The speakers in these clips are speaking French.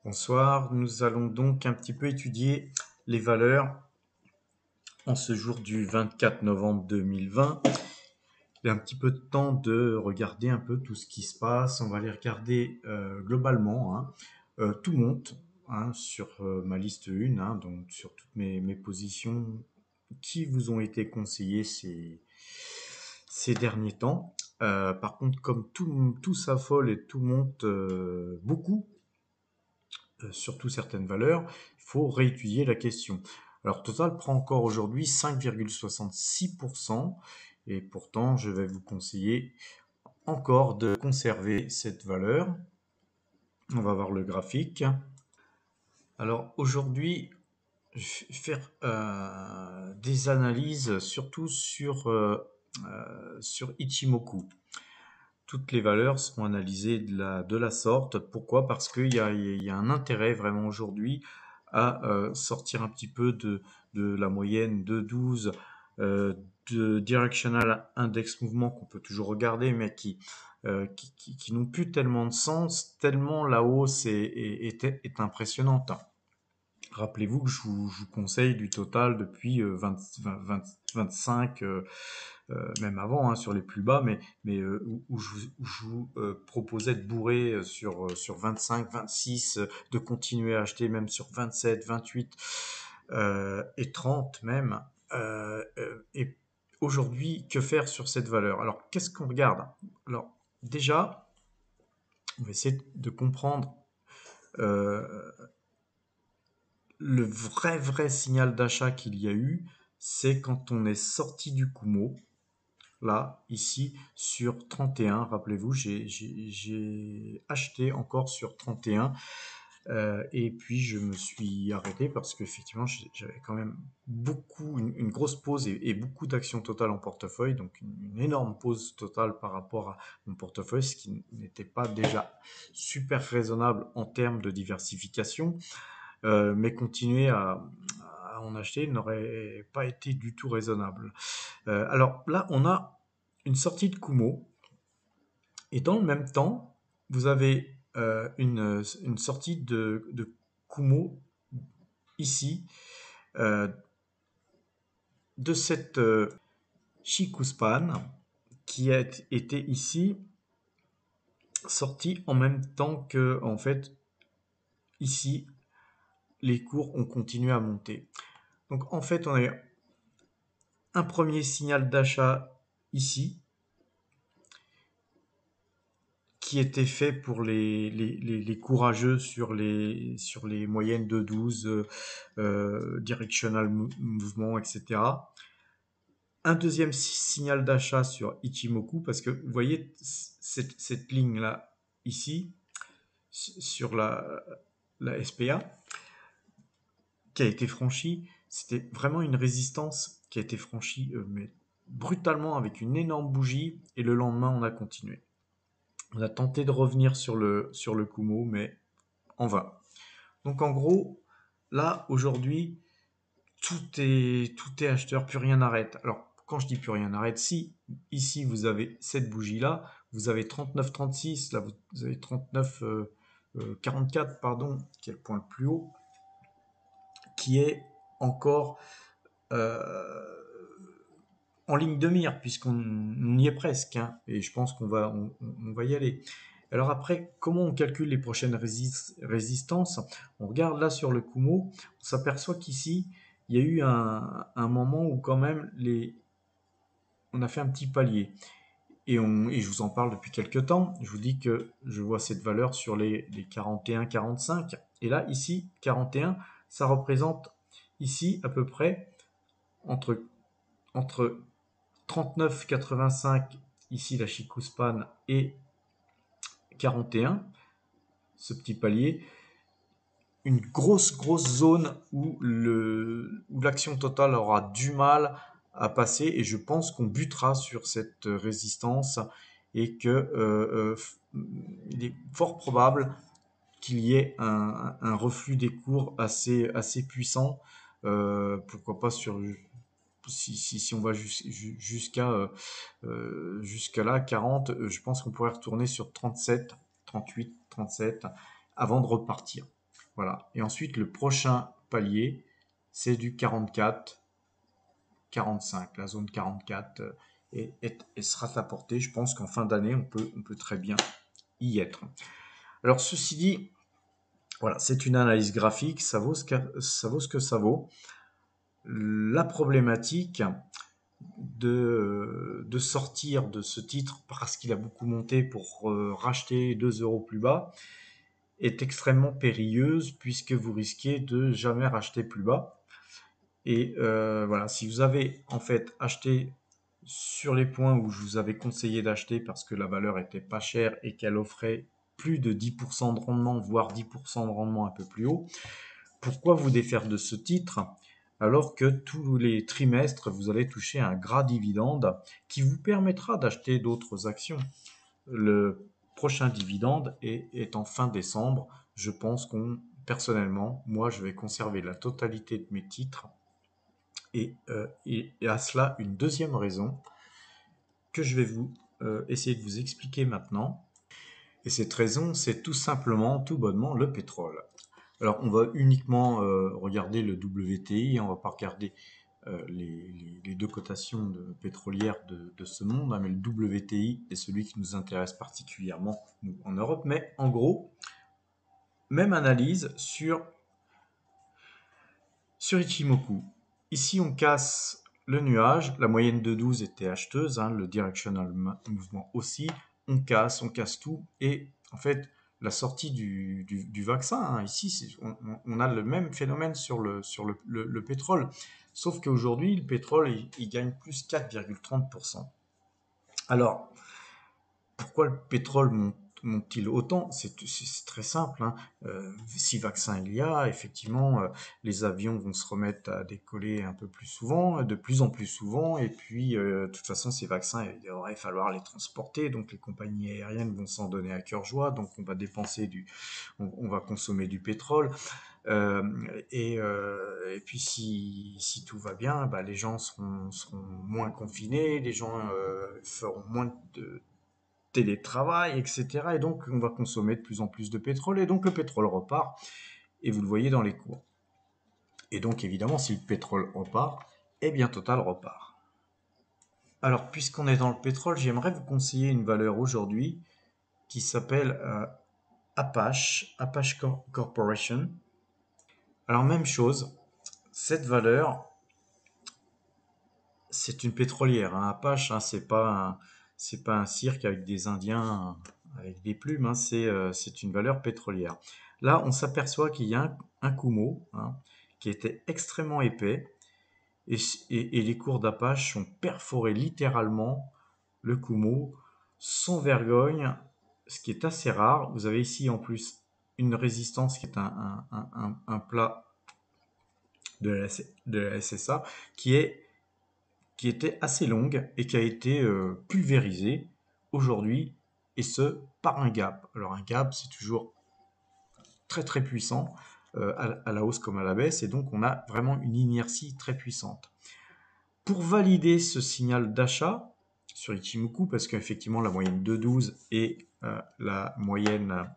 Bonsoir, nous allons donc un petit peu étudier les valeurs en ce jour du 24 novembre 2020. Il y a un petit peu de temps de regarder un peu tout ce qui se passe. On va les regarder globalement, hein. Tout monte, hein, sur ma liste 1, hein, donc sur toutes mes positions qui vous ont été conseillées ces derniers temps. Par contre, comme tout s'affole et tout monte beaucoup, surtout certaines valeurs, il faut réétudier la question. Alors Total prend encore aujourd'hui 5,66% et pourtant je vais vous conseiller encore de conserver cette valeur. On va voir le graphique. Alors aujourd'hui, je vais faire des analyses surtout sur Ichimoku. Toutes les valeurs seront analysées de la sorte. Pourquoi? Parce qu'il y a un intérêt vraiment aujourd'hui à sortir un petit peu de la moyenne de 12 de Directional Index Mouvement qu'on peut toujours regarder, mais qui n'ont plus tellement de sens, tellement la hausse est impressionnante. Rappelez-vous que je vous conseille du total depuis 25, même avant, hein, sur les plus bas, mais où je vous proposais de bourrer sur 25, 26, de continuer à acheter même sur 27, 28 et 30 même. Et aujourd'hui, que faire sur cette valeur? Alors, qu'est-ce qu'on regarde? Alors, déjà, on va essayer de comprendre euh, le vrai signal d'achat qu'il y a eu, c'est quand on est sorti du Kumo, là, ici, sur 31. Rappelez-vous, j'ai acheté encore sur 31 et puis je me suis arrêté parce qu'effectivement, j'avais quand même une grosse pause et beaucoup d'actions totales en portefeuille, donc une énorme pause totale par rapport à mon portefeuille, ce qui n'était pas déjà super raisonnable en termes de diversification. Mais continuer à en acheter n'aurait pas été du tout raisonnable. Alors là, on a une sortie de Kumo, et dans le même temps, vous avez une sortie de Kumo ici, euh, de cette Shikuspan qui a été ici sortie en même temps que, en fait, ici, les cours ont continué à monter. Donc en fait, on a un premier signal d'achat ici, qui était fait pour les courageux sur les moyennes de 12, directional mouvement, etc. Un deuxième signal d'achat sur Ichimoku, parce que vous voyez cette ligne-là, ici, sur la SPA, qui a été franchie, c'était vraiment une résistance qui a été franchie, mais brutalement avec une énorme bougie, et le lendemain, on a continué. On a tenté de revenir sur le Kumo, mais en vain. Donc en gros, là, aujourd'hui, tout est acheteur, plus rien n'arrête. Alors, quand je dis plus rien n'arrête, si ici vous avez cette bougie-là, vous avez 39,36, là vous avez 39,44, pardon, qui est le point le plus haut, qui est encore euh, en ligne de mire, puisqu'on y est presque, hein, et je pense on va y aller. Alors après, comment on calcule les prochaines résistances? On regarde là sur le Kumo, on s'aperçoit qu'ici, il y a eu un moment où quand même on a fait un petit palier. Et je vous en parle depuis quelques temps. Je vous dis que je vois cette valeur sur les 41, 45. Et là, ici, 41, ça représente ici à peu près entre 39,85, ici la Chikuspan, et 41, ce petit palier, une grosse zone où l'action totale aura du mal à passer, et je pense qu'on butera sur cette résistance et que il est fort probable qu'il y ait un reflux des cours assez puissant, pourquoi pas si on va jusqu'à là, 40, je pense qu'on pourrait retourner sur 37, 38, 37 avant de repartir. Voilà. Et ensuite, le prochain palier, c'est du 44, 45. La zone 44 sera à portée. Je pense qu'en fin d'année, on peut très bien y être. Alors, ceci dit, voilà, c'est une analyse graphique, ça vaut ce que ça vaut. La problématique de sortir de ce titre parce qu'il a beaucoup monté pour racheter 2 euros plus bas est extrêmement périlleuse puisque vous risquez de jamais racheter plus bas. Et voilà, si vous avez en fait acheté sur les points où je vous avais conseillé d'acheter parce que la valeur était pas chère et qu'elle offrait plus de 10% de rendement, voire 10% de rendement un peu plus haut, pourquoi vous défaire de ce titre alors que tous les trimestres, vous allez toucher un gras dividende qui vous permettra d'acheter d'autres actions. Le prochain dividende est en fin décembre. Je pense personnellement, moi, je vais conserver la totalité de mes titres. Et à cela, une deuxième raison que je vais essayer de vous expliquer maintenant. Et cette raison, c'est tout simplement, tout bonnement, le pétrole. Alors, on va uniquement regarder le WTI, on va pas regarder les deux cotations pétrolières de ce monde, hein, mais le WTI est celui qui nous intéresse particulièrement, nous, en Europe. Mais en gros, même analyse sur Ichimoku. Ici, on casse le nuage, la moyenne de 12 était acheteuse, hein, le directional mouvement aussi, on casse tout, et en fait, la sortie du vaccin, hein, ici, on a le même phénomène sur le pétrole, sauf qu'aujourd'hui, le pétrole, il gagne plus 4,30%. Alors, pourquoi le pétrole monte-t-il autant? C'est très simple, hein. Si vaccin il y a, effectivement, les avions vont se remettre à décoller un peu plus souvent, de plus en plus souvent, et puis, de toute façon, ces vaccins, il devrait falloir les transporter, donc les compagnies aériennes vont s'en donner à cœur joie, donc on va dépenser on va consommer du pétrole. Euh, et puis si tout va bien, bah, les gens seront moins confinés, les gens feront moins de télétravail, etc. Et donc, on va consommer de plus en plus de pétrole, et donc le pétrole repart, et vous le voyez dans les cours. Et donc, évidemment, si le pétrole repart, eh bien, Total repart. Alors, puisqu'on est dans le pétrole, j'aimerais vous conseiller une valeur aujourd'hui qui s'appelle Apache Corporation. Alors, même chose, cette valeur, c'est une pétrolière, hein. Apache, hein, c'est pas un cirque avec des Indiens avec des plumes, hein, c'est une valeur pétrolière. Là, on s'aperçoit qu'il y a un Kumo, hein, qui était extrêmement épais, et, et les cours d'Apache ont perforé littéralement le Kumo sans vergogne, ce qui est assez rare. Vous avez ici en plus une résistance qui est un plat de la SSA qui était assez longue et qui a été pulvérisée aujourd'hui, et ce par un gap. Alors un gap, c'est toujours très très puissant à la hausse comme à la baisse, et donc on a vraiment une inertie très puissante. Pour valider ce signal d'achat sur Ichimoku, parce qu'effectivement la moyenne de 12 et la moyenne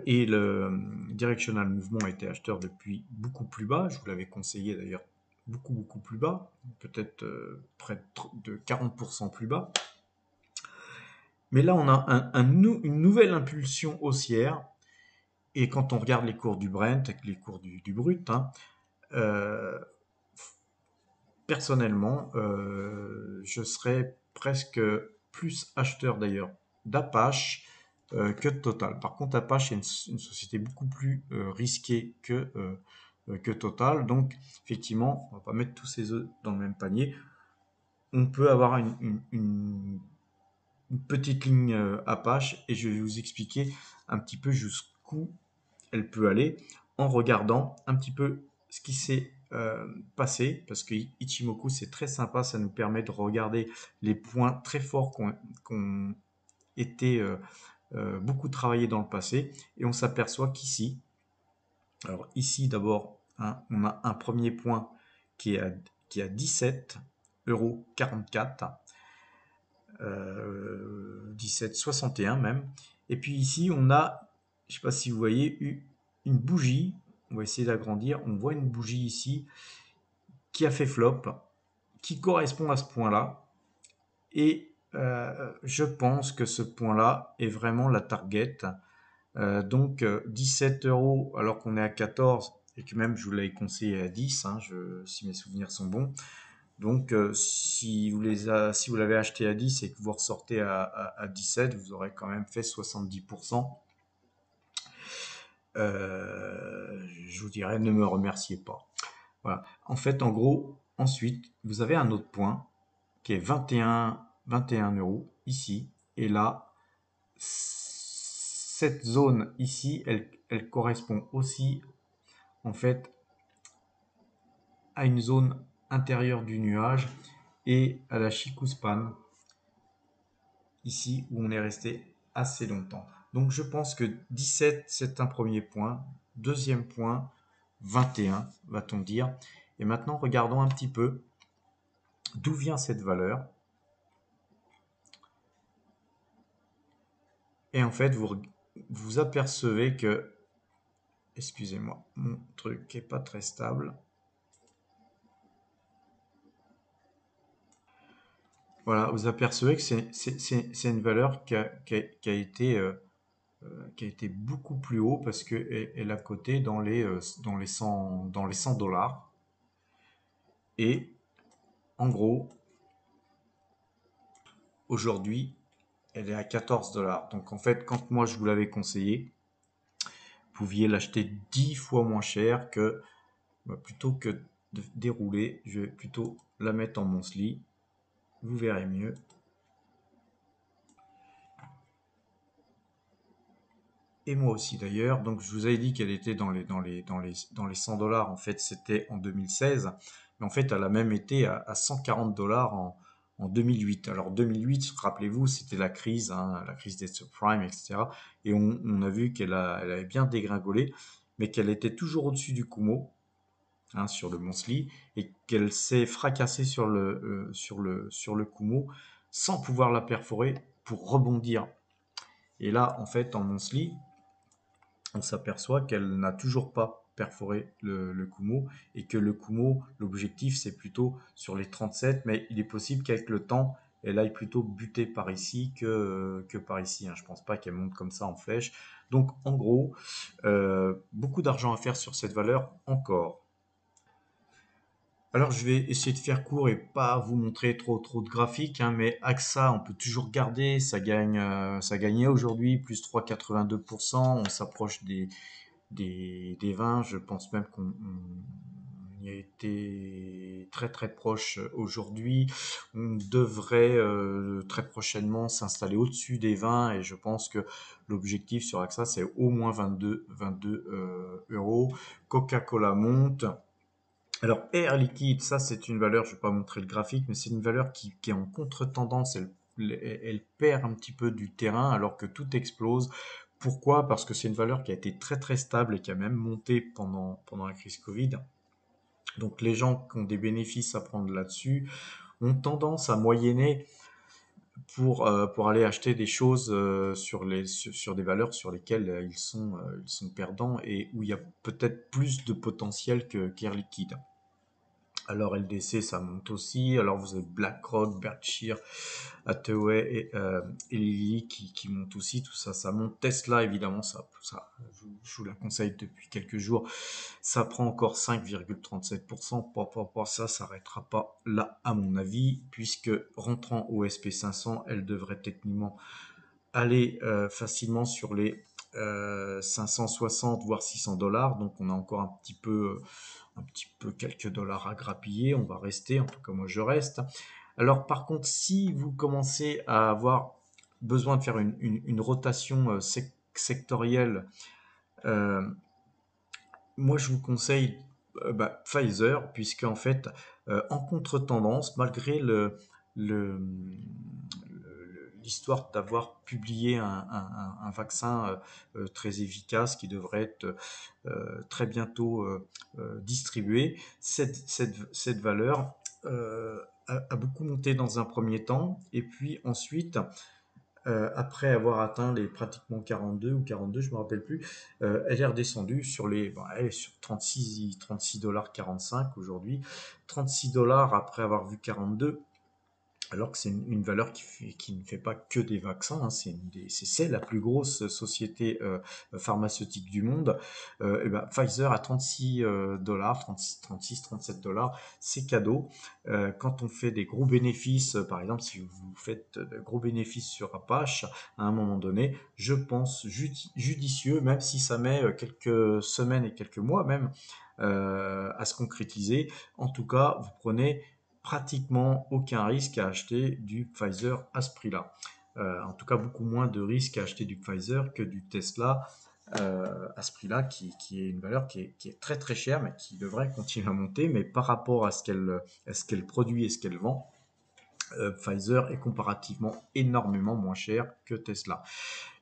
et le directional mouvement était acheteur depuis beaucoup plus bas, je vous l'avais conseillé d'ailleurs beaucoup plus bas, peut-être près de 40% plus bas. Mais là, on a une nouvelle impulsion haussière. Et quand on regarde les cours du Brent, avec les cours du brut, hein, euh, personnellement, je serais presque plus acheteur d'ailleurs d'Apache que de Total. Par contre, Apache est une société beaucoup plus risquée que Total. Donc, effectivement, on ne va pas mettre tous ses œufs dans le même panier. On peut avoir une petite ligne Apache, et je vais vous expliquer un petit peu jusqu'où elle peut aller en regardant un petit peu ce qui s'est passé, parce que Ichimoku c'est très sympa, ça nous permet de regarder les points très forts qu'on été beaucoup travaillés dans le passé, et on s'aperçoit qu'ici, alors ici d'abord, hein, on a un premier point qui est à 17,44 €, 17,61 même. Et puis ici, on a, je ne sais pas si vous voyez, une bougie, on va essayer d'agrandir, on voit une bougie ici qui a fait flop, qui correspond à ce point-là. Et je pense que ce point-là est vraiment la target. Donc 17 euros alors qu'on est à 14 et que même je vous l'avais conseillé à 10, hein, si mes souvenirs sont bons. Donc si vous l'avez acheté à 10 et que vous ressortez à 17, vous aurez quand même fait 70%. Je vous dirais, ne me remerciez pas. Voilà. En fait, en gros, ensuite, vous avez un autre point qui est 21 euros ici. Et là, cette zone ici, elle correspond aussi en fait à une zone intérieure du nuage et à la Chikuspan ici où on est resté assez longtemps. Donc je pense que 17 c'est un premier point, deuxième point 21 va-t-on dire. Et maintenant regardons un petit peu d'où vient cette valeur. Et en fait vous apercevez que, excusez-moi, mon truc n'est pas très stable. Voilà, vous apercevez que c'est une valeur qui a été beaucoup plus haut parce qu'elle a coté dans les 100 dollars. Et en gros, aujourd'hui, elle est à 14 dollars. Donc en fait, quand moi je vous l'avais conseillé, vous pouviez l'acheter 10 fois moins cher que, plutôt que de dérouler, je vais plutôt la mettre en monthly. Vous verrez mieux. Et moi aussi d'ailleurs. Donc je vous avais dit qu'elle était dans les 100 dollars. En fait, c'était en 2016. Mais en fait, elle a même été à 140 dollars en 2008. Alors 2008, rappelez-vous, c'était la crise, hein, la crise des subprimes, etc. Et on a vu elle avait bien dégringolé, mais qu'elle était toujours au-dessus du Kumo, hein, sur le monthly, et qu'elle s'est fracassée sur le Kumo sans pouvoir la perforer pour rebondir. Et là, en fait, en monthly, on s'aperçoit qu'elle n'a toujours pas perforé le Kumo et que le Kumo, l'objectif c'est plutôt sur les 37, mais il est possible qu'avec le temps, elle aille plutôt buter par ici que par ici, hein. Je pense pas qu'elle monte comme ça en flèche. Donc en gros, beaucoup d'argent à faire sur cette valeur encore. Alors je vais essayer de faire court et pas vous montrer trop de graphiques, hein, mais AXA, on peut toujours garder, ça gagnait aujourd'hui plus 3,82%, on s'approche des 20, je pense même qu'on y a été très proche aujourd'hui. On devrait très prochainement s'installer au-dessus des 20 et je pense que l'objectif sur AXA c'est au moins 22 euros. Coca-Cola monte. Alors Air Liquide, ça c'est une valeur, je ne vais pas montrer le graphique, mais c'est une valeur qui est en contre-tendance, elle perd un petit peu du terrain alors que tout explose. Pourquoi? Parce que c'est une valeur qui a été très stable et qui a même monté pendant la crise Covid. Donc les gens qui ont des bénéfices à prendre là-dessus ont tendance à moyenner pour aller acheter des choses sur des valeurs sur lesquelles ils sont perdants et où il y a peut-être plus de potentiel qu'Air Liquide. Alors LDC, ça monte aussi. Alors vous avez BlackRock, Berkshire, Hathaway et Lilly qui montent aussi. Tout ça, ça monte. Tesla, évidemment, je vous la conseille depuis quelques jours. Ça prend encore 5,37%. Ça s'arrêtera pas là, à mon avis, puisque rentrant au SP500, elle devrait techniquement aller facilement sur les 560 voire 600 dollars. Donc on a encore un petit peu quelques dollars à grappiller. On va rester, en tout cas moi je reste. Alors par contre, si vous commencez à avoir besoin de faire une rotation sectorielle, euh, moi je vous conseille Pfizer, puisque en fait, en contre-tendance, malgré l'histoire d'avoir publié un vaccin très efficace qui devrait être très bientôt distribué, cette valeur a beaucoup monté dans un premier temps, et puis ensuite après avoir atteint les pratiquement 42 ou 42, je me rappelle plus, elle est redescendue sur les, bon, elle est sur 36 $45 aujourd'hui, 36 dollars après avoir vu 42, alors que c'est une valeur qui ne fait pas que des vaccins, hein, c'est la plus grosse société pharmaceutique du monde. Et ben, Pfizer à 36 dollars, 36, 37 dollars, c'est cadeau. Quand on fait des gros bénéfices, par exemple, si vous faites de gros bénéfices sur Apache, à un moment donné, je pense judicieux, même si ça met quelques semaines et quelques mois même à se concrétiser. En tout cas, vous prenez pratiquement aucun risque à acheter du Pfizer à ce prix-là. En tout cas, beaucoup moins de risques à acheter du Pfizer que du Tesla à ce prix-là, qui est une valeur qui est très très chère, mais qui devrait continuer à monter. Mais par rapport à ce qu'elle produit et ce qu'elle vend, Pfizer est comparativement énormément moins cher que Tesla.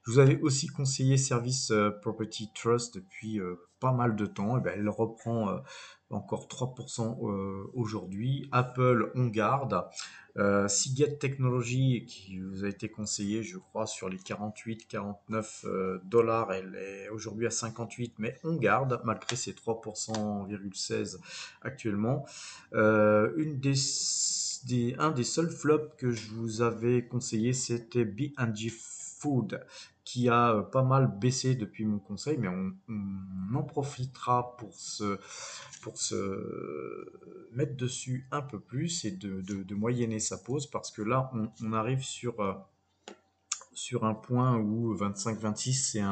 Je vous avais aussi conseillé Service Property Trust depuis pas mal de temps. Et ben, elle reprend encore 3% aujourd'hui. Apple, on garde. Seagate Technology, qui vous a été conseillé, je crois, sur les 48-49 dollars, elle est aujourd'hui à 58, mais on garde, malgré ses 3,16% actuellement. Un des seuls flops que je vous avais conseillé, c'était B&G Food, qui a pas mal baissé depuis mon conseil, mais on en profitera pour se mettre dessus un peu plus et de moyenner sa pause, parce que là, on arrive sur un point où 25-26, c'est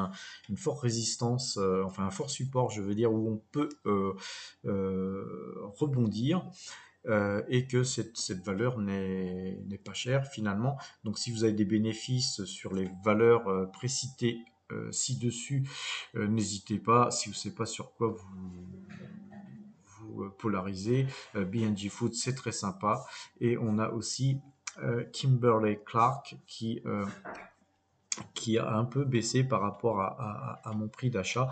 une forte résistance, enfin un fort support, je veux dire, où on peut rebondir et que cette valeur n'est pas chère finalement. Donc si vous avez des bénéfices sur les valeurs précitées ci-dessus, n'hésitez pas, si vous ne savez pas sur quoi vous polarisez, B&G Food c'est très sympa. Et on a aussi Kimberly Clark qui a un peu baissé par rapport à mon prix d'achat.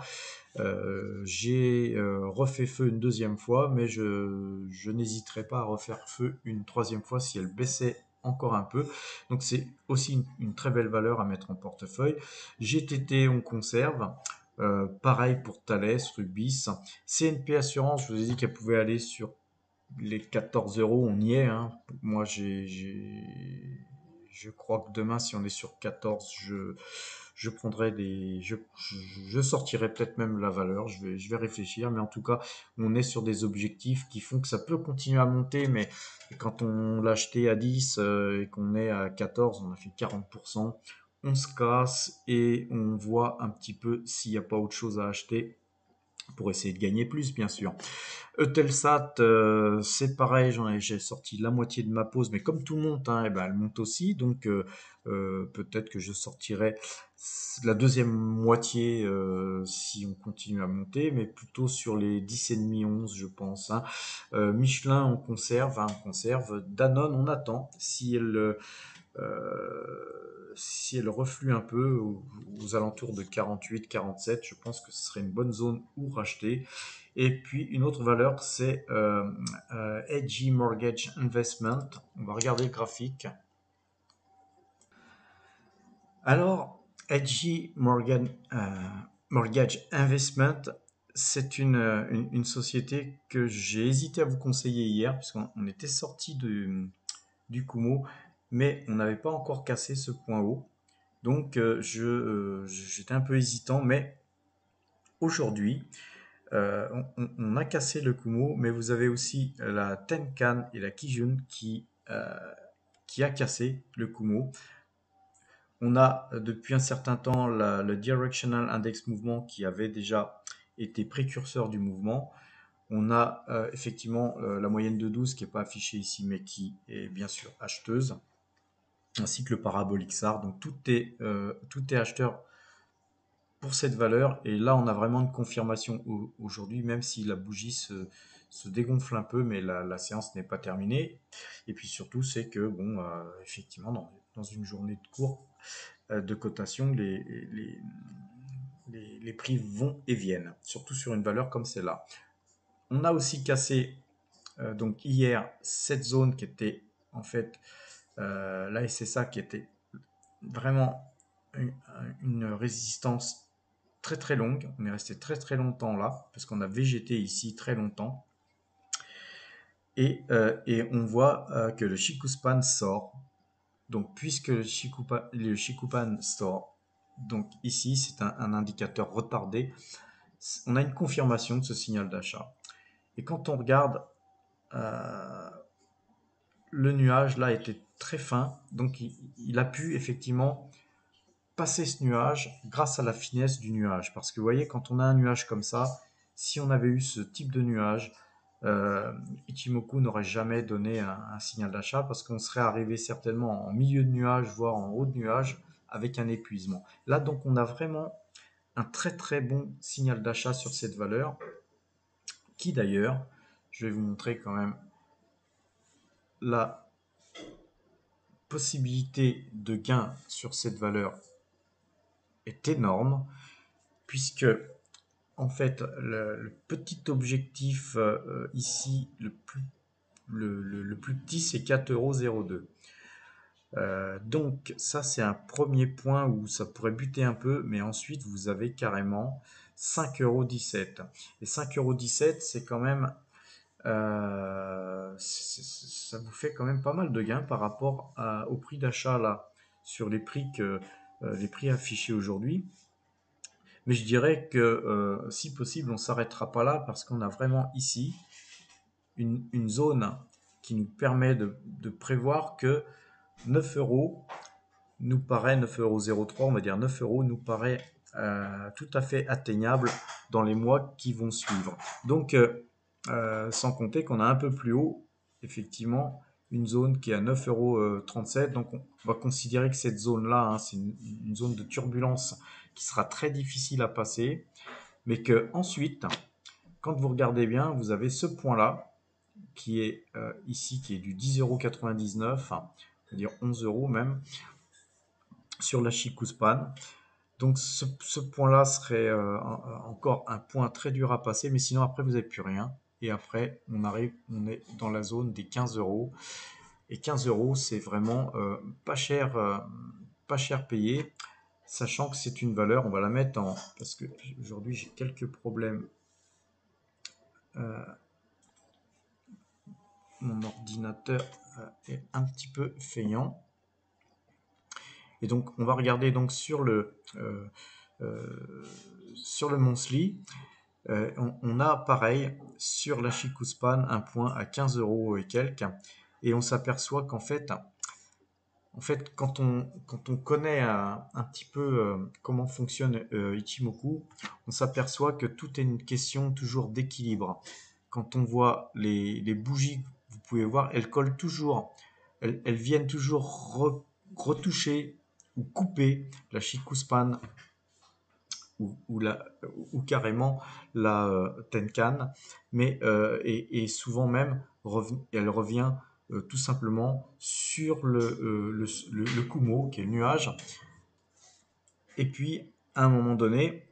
J'ai refait feu une deuxième fois, mais je n'hésiterai pas à refaire feu une troisième fois si elle baissait encore un peu. Donc c'est aussi une très belle valeur à mettre en portefeuille. GTT, on conserve. Pareil pour Thales, Rubis. CNP Assurance, je vous ai dit qu'elle pouvait aller sur les 14 euros, on y est, hein. Moi, je crois que demain, si on est sur 14, je prendrai je sortirai peut-être même la valeur. Je vais réfléchir, mais en tout cas, on est sur des objectifs qui font que ça peut continuer à monter, mais quand on l'a acheté à 10 et qu'on est à 14, on a fait 40%. On se casse et on voit un petit peu s'il n'y a pas autre chose à acheter pour essayer de gagner plus, bien sûr. Eutelsat, c'est pareil, j'ai sorti la moitié de ma pause, mais comme tout monte, hein, et ben, elle monte aussi, donc peut-être que je sortirai la deuxième moitié si on continue à monter, mais plutôt sur les 10,5, 11, je pense. Hein. Michelin, on conserve, hein, on conserve. Danone, on attend. Si elle reflue un peu aux alentours de 48, 47, je pense que ce serait une bonne zone où racheter. Et puis une autre valeur, c'est Edgy Mortgage Investment. On va regarder le graphique. Alors, Edgy Mortgage Investment, c'est une société que j'ai hésité à vous conseiller hier, puisqu'on était sorti du Kumo, mais on n'avait pas encore cassé ce point haut. Donc, j'étais un peu hésitant, mais aujourd'hui, on a cassé le Kumo, mais vous avez aussi la Tenkan et la Kijun qui a cassé le Kumo. On a depuis un certain temps le Directional Index Mouvement qui avait déjà été précurseur du mouvement. On a effectivement la moyenne de 12 qui n'est pas affichée ici, mais qui est bien sûr acheteuse, ainsi que le parabolique SAR. Donc tout est acheteur pour cette valeur. Et là, on a vraiment une confirmation aujourd'hui, même si la bougie se dégonfle un peu, mais la séance n'est pas terminée. Et puis surtout, c'est que, bon, effectivement, dans une journée de cours de cotation, les prix vont et viennent, surtout sur une valeur comme celle-là. On a aussi cassé, donc hier, cette zone qui était en fait la SSA qui était vraiment une, une résistance très très longue. On est resté très très longtemps là, parce qu'on a végété ici très longtemps. Et on voit que le Shikupan sort. Donc, puisque le Shikupan sort, donc ici c'est un indicateur retardé, on a une confirmation de ce signal d'achat. Et quand on regarde, euh, le nuage là était très fin, donc il a pu effectivement passer ce nuage grâce à la finesse du nuage. Parce que vous voyez, quand on a un nuage comme ça, si on avait eu ce type de nuage, euh, Ichimoku n'aurait jamais donné un signal d'achat parce qu'on serait arrivé certainement en milieu de nuage, voire en haut de nuage, avec un épuisement. Là, donc, on a vraiment un très très bon signal d'achat sur cette valeur, qui d'ailleurs, je vais vous montrer quand même la possibilité de gain sur cette valeur est énorme, puisque en fait, le petit objectif ici, le plus petit, c'est 4,02 €. Donc ça, c'est un premier point où ça pourrait buter un peu, mais ensuite, vous avez carrément 5,17 €. Et 5,17 €, c'est quand même, ça vous fait quand même pas mal de gains par rapport au prix d'achat là, sur les prix affichés aujourd'hui. Mais je dirais que si possible, on ne s'arrêtera pas là parce qu'on a vraiment ici une zone qui nous permet de prévoir que 9 euros nous paraît, 9,03 €, on va dire 9 euros nous paraît tout à fait atteignable dans les mois qui vont suivre. Donc, sans compter qu'on a un peu plus haut, effectivement, une zone qui est à 9,37 €. Donc, on va considérer que cette zone-là, hein, c'est une zone de turbulence qui sera très difficile à passer, mais que ensuite, quand vous regardez bien, vous avez ce point-là qui est ici, qui est du 10,99 €, c'est-à-dire 11 € même, sur la Chikuspan. Donc ce point-là serait encore un point très dur à passer, mais sinon après vous n'avez plus rien. Et après on est dans la zone des 15 euros. Et 15 euros, c'est vraiment pas cher payé, sachant que c'est une valeur, on va la mettre en, parce que aujourd'hui j'ai quelques problèmes, euh, mon ordinateur est un petit peu feignant. Et donc on va regarder donc sur le monthly. On a pareil sur la Chikuspan un point à 15 euros et quelques, et on s'aperçoit en fait quand on connaît un petit peu comment fonctionne Ichimoku, on s'aperçoit que tout est une question toujours d'équilibre. Quand on voit les bougies, vous pouvez voir, elles collent toujours, elles viennent toujours retoucher ou couper la Chikuspan ou, la, ou carrément la Tenkan, mais et souvent même elle revient tout simplement sur le Kumo, qui est le nuage, et puis à un moment donné,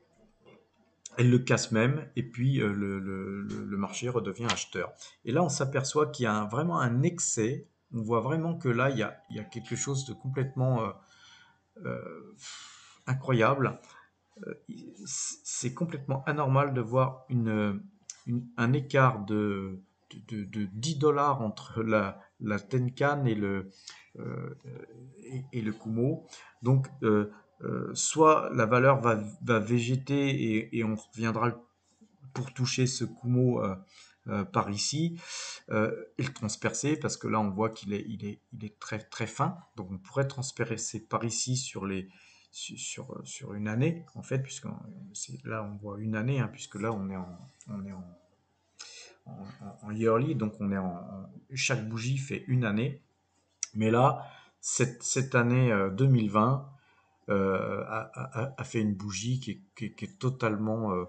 elle le casse même, et puis le marché redevient acheteur. Et là, on s'aperçoit qu'il y a vraiment un excès. On voit vraiment que là, il y a quelque chose de complètement incroyable. C'est complètement anormal de voir un écart de 10 dollars entre la Tenkan euh, et le Kumo. Donc, soit la valeur va végéter et on reviendra pour toucher ce Kumo par ici, et le transpercer, parce que là on voit il est très, très fin, donc on pourrait transpercer par ici sur une année, en fait, puisque là on voit une année, hein, puisque là on est en yearly, donc chaque bougie fait une année, mais là, cette année 2020 a fait une bougie qui est totalement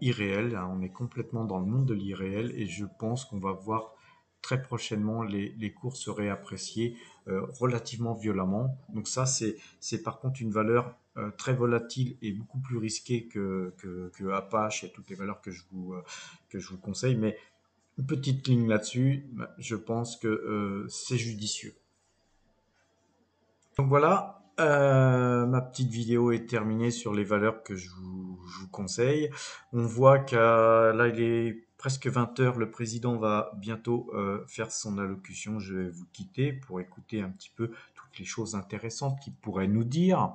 irréelle, hein. On est complètement dans le monde de l'irréel, et je pense qu'on va voir très prochainement les cours se réapprécier relativement violemment. Donc ça, c'est par contre une valeur très volatile et beaucoup plus risquée que Apache et toutes les valeurs que je vous conseille. Mais une petite ligne là-dessus, je pense que c'est judicieux. Donc voilà, ma petite vidéo est terminée sur les valeurs que je vous conseille. On voit qu'à là, il est presque 20 heures. Le président va bientôt faire son allocution. Je vais vous quitter pour écouter un petit peu toutes les choses intéressantes qu'il pourrait nous dire,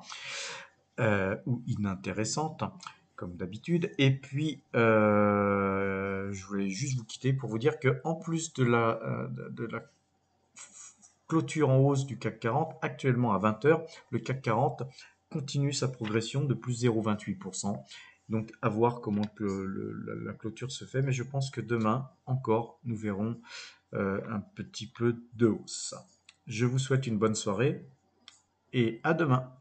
ou inintéressantes, comme d'habitude. Et puis, je voulais juste vous quitter pour vous dire que en plus de la clôture en hausse du CAC 40, actuellement à 20 heures, le CAC 40 continue sa progression de plus 0,28%. Donc à voir comment que la clôture se fait, mais je pense que demain encore, nous verrons un petit peu de hausse. Je vous souhaite une bonne soirée et à demain.